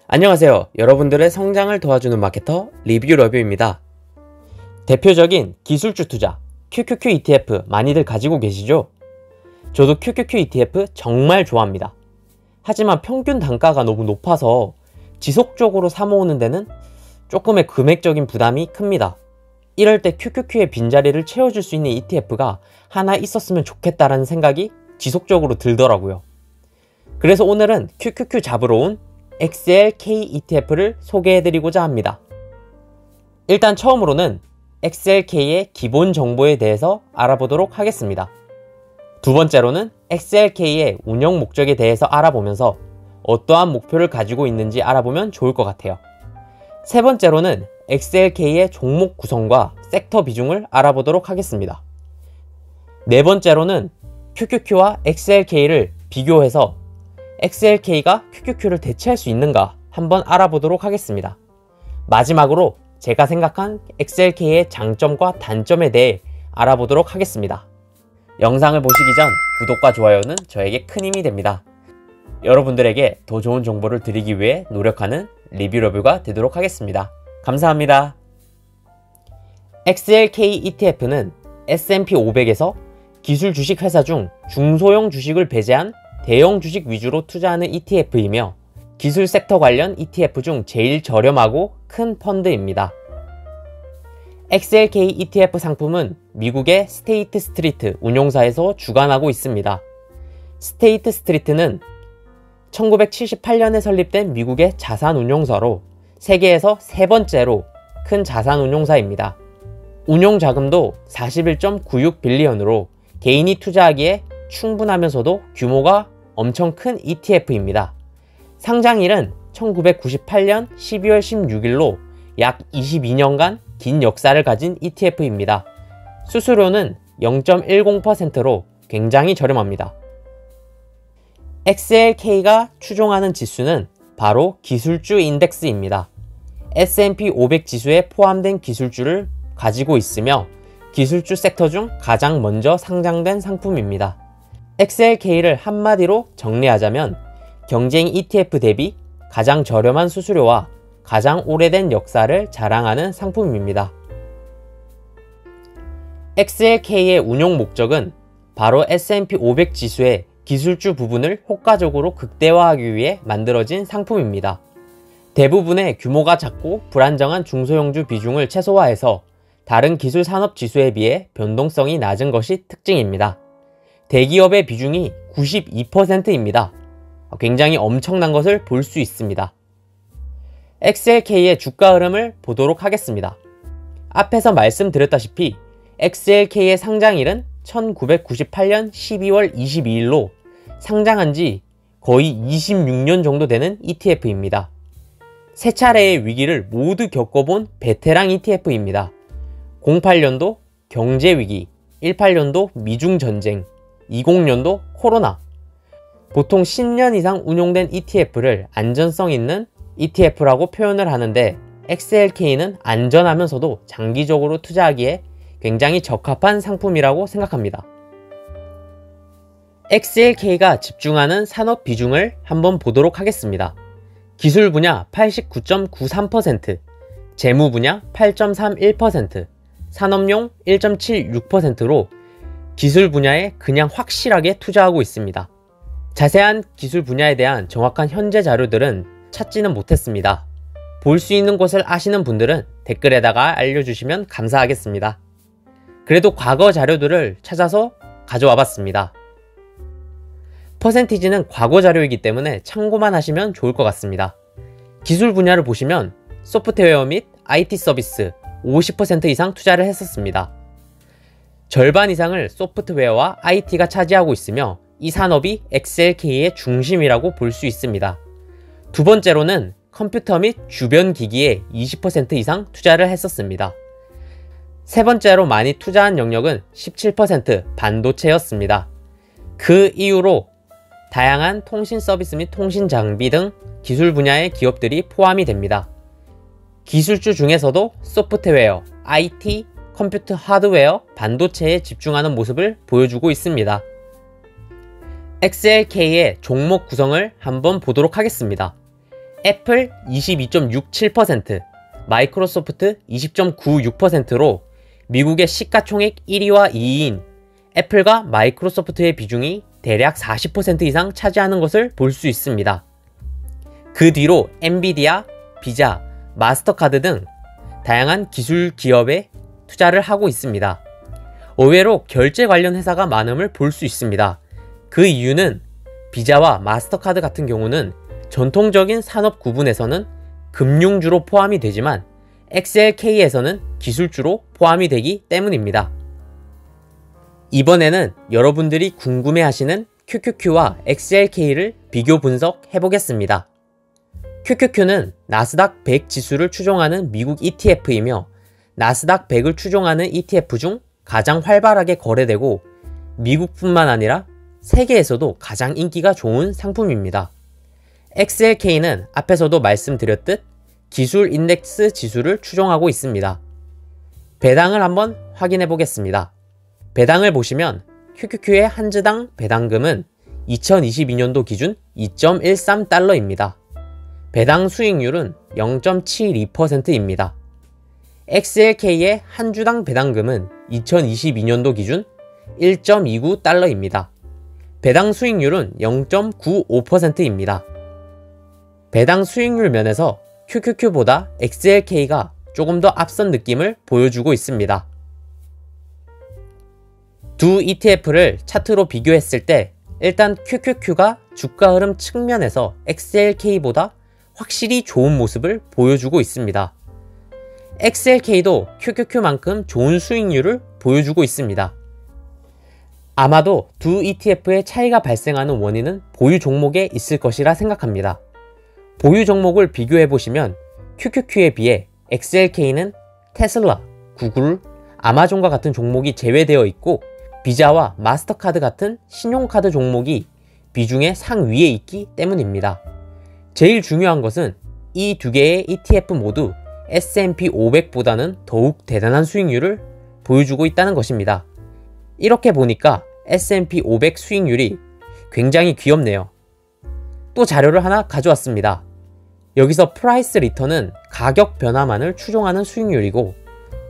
안녕하세요. 여러분들의 성장을 도와주는 마케터 리뷰러뷰입니다. 대표적인 기술주 투자 QQQ ETF 많이들 가지고 계시죠? 저도 QQQ ETF 정말 좋아합니다. 하지만 평균 단가가 너무 높아서 지속적으로 사모으는 데는 조금의 금액적인 부담이 큽니다. 이럴 때 QQQ의 빈자리를 채워줄 수 있는 ETF가 하나 있었으면 좋겠다라는 생각이 지속적으로 들더라고요. 그래서 오늘은 QQQ 잡으러 온 XLK ETF를 소개해드리고자 합니다. 일단 처음으로는 XLK의 기본 정보에 대해서 알아보도록 하겠습니다. 두 번째로는 XLK의 운영 목적에 대해서 알아보면서 어떠한 목표를 가지고 있는지 알아보면 좋을 것 같아요. 세 번째로는 XLK의 종목 구성과 섹터 비중을 알아보도록 하겠습니다. 네 번째로는 QQQ와 XLK를 비교해서 XLK가 QQQ를 대체할 수 있는가 한번 알아보도록 하겠습니다. 마지막으로 제가 생각한 XLK의 장점과 단점에 대해 알아보도록 하겠습니다. 영상을 보시기 전 구독과 좋아요는 저에게 큰 힘이 됩니다. 여러분들에게 더 좋은 정보를 드리기 위해 노력하는 리뷰러뷰가 되도록 하겠습니다. 감사합니다. XLK ETF는 S&P 500에서 기술 주식 회사 중 중소형 주식을 배제한 대형 주식 위주로 투자하는 ETF이며 기술 섹터 관련 ETF 중 제일 저렴하고 큰 펀드입니다. XLK ETF 상품은 미국의 스테이트 스트리트 운용사에서 주관하고 있습니다. 스테이트 스트리트는 1978년에 설립된 미국의 자산 운용사로 세계에서 세 번째로 큰 자산 운용사입니다. 운용 자금도 41.96 빌리언으로 개인이 투자하기에 충분하면서도 규모가 엄청 큰 ETF입니다. 상장일은 1998년 12월 16일로 약 22년간 긴 역사를 가진 ETF입니다. 수수료는 0.10%로 굉장히 저렴합니다. XLK가 추종하는 지수는 바로 기술주 인덱스입니다. S&P 500 지수에 포함된 기술주를 가지고 있으며 기술주 섹터 중 가장 먼저 상장된 상품입니다. XLK를 한마디로 정리하자면 경쟁 ETF 대비 가장 저렴한 수수료와 가장 오래된 역사를 자랑하는 상품입니다. XLK의 운용 목적은 바로 S&P 500 지수의 기술주 부분을 효과적으로 극대화하기 위해 만들어진 상품입니다. 대부분의 규모가 작고 불안정한 중소형주 비중을 최소화해서 다른 기술 산업 지수에 비해 변동성이 낮은 것이 특징입니다. 대기업의 비중이 92%입니다. 굉장히 엄청난 것을 볼 수 있습니다. XLK의 주가 흐름을 보도록 하겠습니다. 앞에서 말씀드렸다시피 XLK의 상장일은 1998년 12월 22일로 상장한 지 거의 26년 정도 되는 ETF입니다. 세 차례의 위기를 모두 겪어본 베테랑 ETF입니다. 08년도 경제위기, 18년도 미중전쟁, 20년도 코로나. 보통 10년 이상 운용된 ETF를 안전성 있는 ETF라고 표현을 하는데 XLK는 안전하면서도 장기적으로 투자하기에 굉장히 적합한 상품이라고 생각합니다. XLK가 집중하는 산업 비중을 한번 보도록 하겠습니다. 기술 분야 89.93%, 재무 분야 8.31%, 산업용 1.76%로 기술 분야에 그냥 확실하게 투자하고 있습니다. 자세한 기술 분야에 대한 정확한 현재 자료들은 찾지는 못했습니다. 볼 수 있는 곳을 아시는 분들은 댓글에다가 알려주시면 감사하겠습니다. 그래도 과거 자료들을 찾아서 가져와 봤습니다. 퍼센티지는 과거 자료이기 때문에 참고만 하시면 좋을 것 같습니다. 기술 분야를 보시면 소프트웨어 및 IT 서비스 50% 이상 투자를 했었습니다. 절반 이상을 소프트웨어와 IT가 차지하고 있으며 이 산업이 XLK의 중심이라고 볼 수 있습니다. 두 번째로는 컴퓨터 및 주변 기기에 20% 이상 투자를 했었습니다. 세 번째로 많이 투자한 영역은 17% 반도체였습니다. 그 이후로 다양한 통신 서비스 및 통신 장비 등 기술 분야의 기업들이 포함이 됩니다. 기술주 중에서도 소프트웨어, IT, 컴퓨터 하드웨어, 반도체에 집중하는 모습을 보여주고 있습니다. XLK의 종목 구성을 한번 보도록 하겠습니다. 애플 22.67%, 마이크로소프트 20.96%로 미국의 시가총액 1위와 2위인 애플과 마이크로소프트의 비중이 대략 40% 이상 차지하는 것을 볼 수 있습니다. 그 뒤로 엔비디아, 비자, 마스터카드 등 다양한 기술 기업에 투자를 하고 있습니다. 의외로 결제 관련 회사가 많음을 볼 수 있습니다. 그 이유는 비자와 마스터카드 같은 경우는 전통적인 산업 구분에서는 금융주로 포함이 되지만 XLK에서는 기술주로 포함이 되기 때문입니다. 이번에는 여러분들이 궁금해하시는 QQQ와 XLK를 비교 분석해 보겠습니다. QQQ는 나스닥 100 지수를 추종하는 미국 ETF이며 나스닥 100을 추종하는 ETF 중 가장 활발하게 거래되고 미국뿐만 아니라 세계에서도 가장 인기가 좋은 상품입니다. XLK는 앞에서도 말씀드렸듯 기술 인덱스 지수를 추종하고 있습니다. 배당을 한번 확인해 보겠습니다. 배당을 보시면 QQQ의 한 주당 배당금은 2022년도 기준 2.13달러입니다. 배당 수익률은 0.72%입니다. XLK의 한 주당 배당금은 2022년도 기준 1.29달러입니다. 배당 수익률은 0.95%입니다. 배당 수익률 면에서 QQQ보다 XLK가 조금 더 앞선 느낌을 보여주고 있습니다. 두 ETF를 차트로 비교했을 때 일단 QQQ가 주가 흐름 측면에서 XLK보다 확실히 좋은 모습을 보여주고 있습니다. XLK도 QQQ만큼 좋은 수익률을 보여주고 있습니다. 아마도 두 ETF의 차이가 발생하는 원인은 보유 종목에 있을 것이라 생각합니다. 보유 종목을 비교해보시면 QQQ에 비해 XLK는 테슬라, 구글, 아마존과 같은 종목이 제외되어 있고 비자와 마스터카드 같은 신용카드 종목이 비중의 상위에 있기 때문입니다. 제일 중요한 것은 이 두 개의 ETF 모두 S&P 500보다는 더욱 대단한 수익률을 보여주고 있다는 것입니다. 이렇게 보니까 S&P 500 수익률이 굉장히 귀엽네요. 또 자료를 하나 가져왔습니다. 여기서 프라이스 리턴은 가격 변화만을 추종하는 수익률이고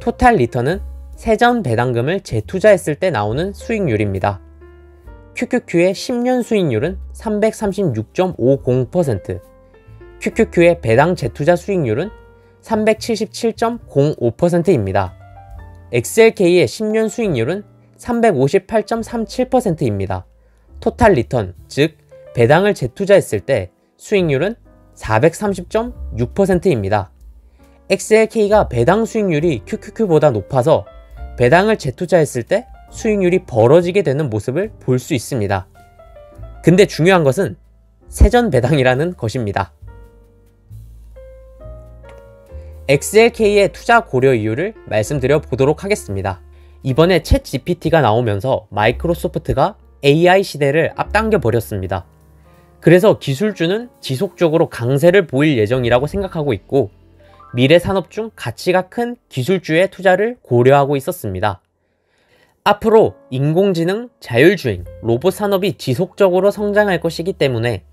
토탈 리턴은 세전 배당금을 재투자했을 때 나오는 수익률입니다. QQQ의 10년 수익률은 336.50%, QQQ의 배당 재투자 수익률은 377.05%입니다. XLK의 10년 수익률은 358.37%입니다. 토탈 리턴, 즉 배당을 재투자했을 때 수익률은 430.6%입니다. XLK가 배당 수익률이 QQQ보다 높아서 배당을 재투자했을 때 수익률이 벌어지게 되는 모습을 볼 수 있습니다. 근데 중요한 것은 세전 배당이라는 것입니다. XLK의 투자 고려 이유를 말씀드려 보도록 하겠습니다. 이번에 챗GPT가 나오면서 마이크로소프트가 AI 시대를 앞당겨 버렸습니다. 그래서 기술주는 지속적으로 강세를 보일 예정이라고 생각하고 있고 미래 산업 중 가치가 큰 기술주의 투자를 고려하고 있었습니다. 앞으로 인공지능, 자율주행, 로봇 산업이 지속적으로 성장할 것이기 때문에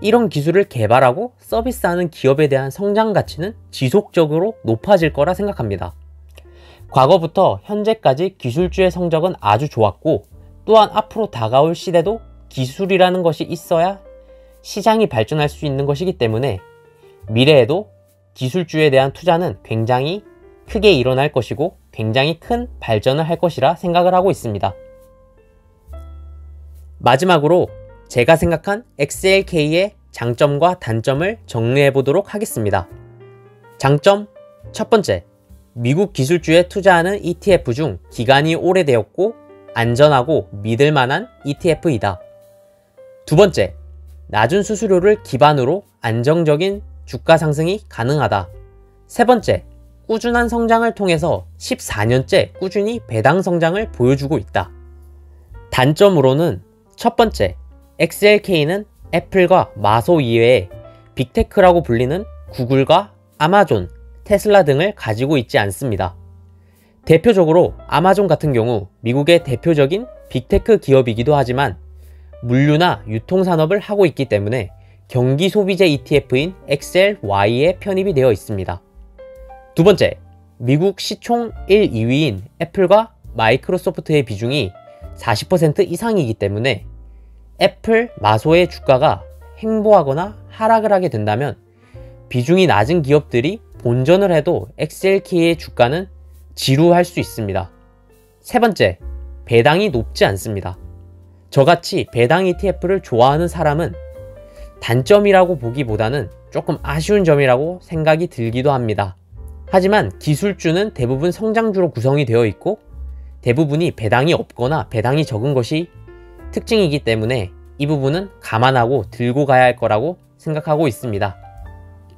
이런 기술을 개발하고 서비스하는 기업에 대한 성장 가치는 지속적으로 높아질 거라 생각합니다. 과거부터 현재까지 기술주의 성적은 아주 좋았고 또한 앞으로 다가올 시대도 기술이라는 것이 있어야 시장이 발전할 수 있는 것이기 때문에 미래에도 기술주에 대한 투자는 굉장히 크게 일어날 것이고 굉장히 큰 발전을 할 것이라 생각을 하고 있습니다. 마지막으로 제가 생각한 XLK의 장점과 단점을 정리해 보도록 하겠습니다. 장점 첫 번째, 미국 기술주에 투자하는 ETF 중 기간이 오래되었고 안전하고 믿을 만한 ETF이다. 두 번째, 낮은 수수료를 기반으로 안정적인 주가 상승이 가능하다. 세 번째, 꾸준한 성장을 통해서 14년째 꾸준히 배당 성장을 보여주고 있다. 단점으로는 첫 번째, XLK는 애플과 마소 이외에 빅테크라고 불리는 구글과 아마존, 테슬라 등을 가지고 있지 않습니다. 대표적으로 아마존 같은 경우 미국의 대표적인 빅테크 기업이기도 하지만 물류나 유통산업을 하고 있기 때문에 경기 소비재 ETF인 XLY에 편입이 되어 있습니다. 두 번째, 미국 시총 1, 2위인 애플과 마이크로소프트의 비중이 40% 이상이기 때문에 애플, 마소의 주가가 횡보하거나 하락을 하게 된다면 비중이 낮은 기업들이 본전을 해도 XLK의 주가는 지루할 수 있습니다. 세 번째, 배당이 높지 않습니다. 저같이 배당 ETF를 좋아하는 사람은 단점이라고 보기보다는 조금 아쉬운 점이라고 생각이 들기도 합니다. 하지만 기술주는 대부분 성장주로 구성이 되어 있고 대부분이 배당이 없거나 배당이 적은 것이 특징이기 때문에 이 부분은 감안하고 들고 가야 할 거라고 생각하고 있습니다.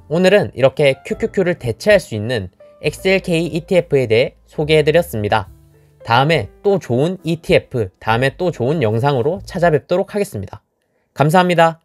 오늘은 이렇게 QQQ를 대체할 수 있는 XLK ETF에 대해 소개해드렸습니다. 다음에 또 좋은 ETF, 다음에 또 좋은 영상으로 찾아뵙도록 하겠습니다. 감사합니다.